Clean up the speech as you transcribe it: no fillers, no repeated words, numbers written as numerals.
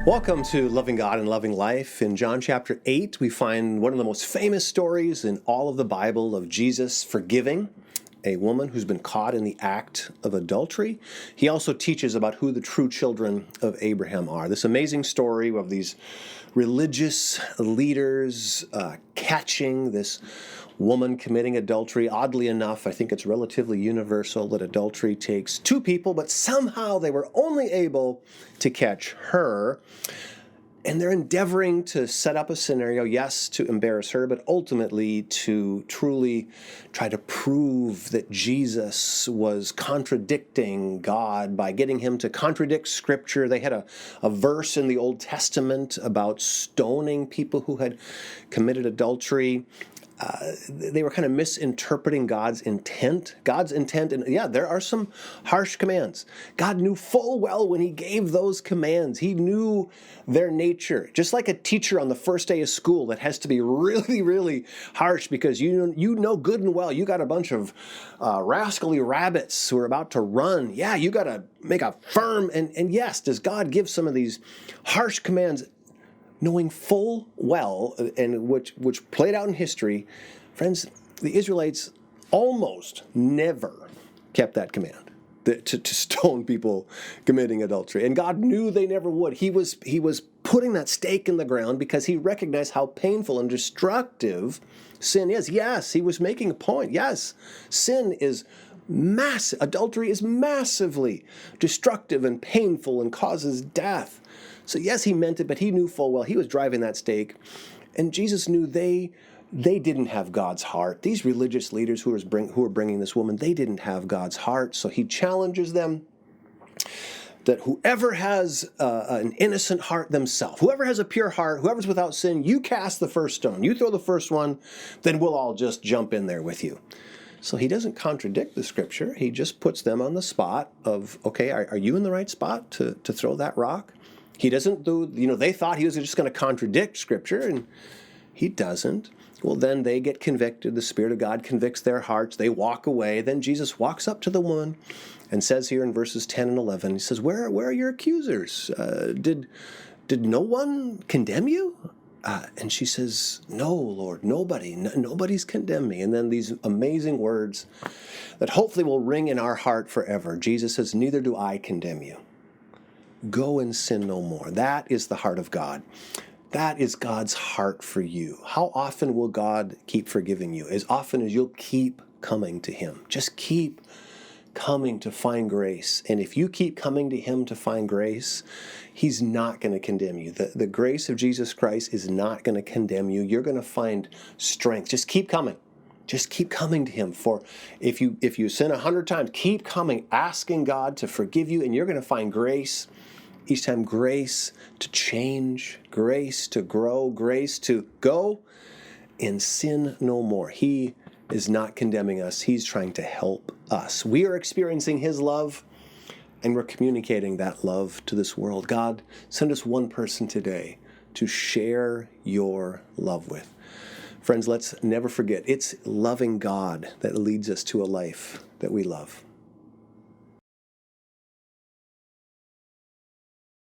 Welcome to Loving God and Loving Life. In John chapter 8, we find one of the most famous stories in all of the Bible of Jesus forgiving a woman who's been caught in the act of adultery. He also teaches about who the true children of Abraham are. This amazing story of these religious leaders catching this woman committing adultery. Oddly enough, I think it's relatively universal that adultery takes two people, but somehow they were only able to catch her. And they're endeavoring to set up a scenario, yes, to embarrass her, but ultimately to truly try to prove that Jesus was contradicting God by getting him to contradict Scripture. They had a verse in the Old Testament about stoning people who had committed adultery. They were kind of misinterpreting God's intent. And yeah, there are some harsh commands. God knew full well when he gave those commands. He knew their nature. Just like a teacher on the first day of school that has to be really, really harsh because you know good and well you got a bunch of rascally rabbits who are about to run. Yeah, you got to make a firm, and yes, does God give some of these harsh commands knowing full well, and which played out in history? Friends, the Israelites almost never kept that command to stone people committing adultery. And God knew they never would. He was putting that stake in the ground because he recognized how painful and destructive sin is. Yes, he was making a point. Yes, sin is massive. Adultery is massively destructive and painful and causes death. So yes, he meant it, but he knew full well he was driving that stake. And Jesus knew they didn't have God's heart. These religious leaders who were bringing this woman, they didn't have God's heart. So he challenges them that whoever has an innocent heart themselves, whoever has a pure heart, whoever's without sin, you cast the first stone. You throw the first one, then we'll all just jump in there with you. So he doesn't contradict the Scripture. He just puts them on the spot of, okay, are you in the right spot to throw that rock? He doesn't do, they thought he was just going to contradict Scripture, and he doesn't. Well, then they get convicted. The Spirit of God convicts their hearts. They walk away. Then Jesus walks up to the woman and says here in verses 10 and 11, he says, Where are your accusers? Did no one condemn you? And she says, No, Lord, nobody. Nobody's condemned me. And then these amazing words that hopefully will ring in our heart forever. Jesus says, Neither do I condemn you. Go and sin no more. That is the heart of God. That is God's heart for you. How often will God keep forgiving you? As often as you'll keep coming to him. Just keep coming to find grace. And if you keep coming to him to find grace, he's not going to condemn you. The grace of Jesus Christ is not going to condemn you. You're going to find strength. Just keep coming. Just keep coming to him. For if you sin 100 times, keep coming, asking God to forgive you, and you're going to find grace. Each time, grace to change, grace to grow, grace to go and sin no more. He is not condemning us. He's trying to help us. We are experiencing his love, and we're communicating that love to this world. God, send us one person today to share your love with. Friends, let's never forget, it's loving God that leads us to a life that we love.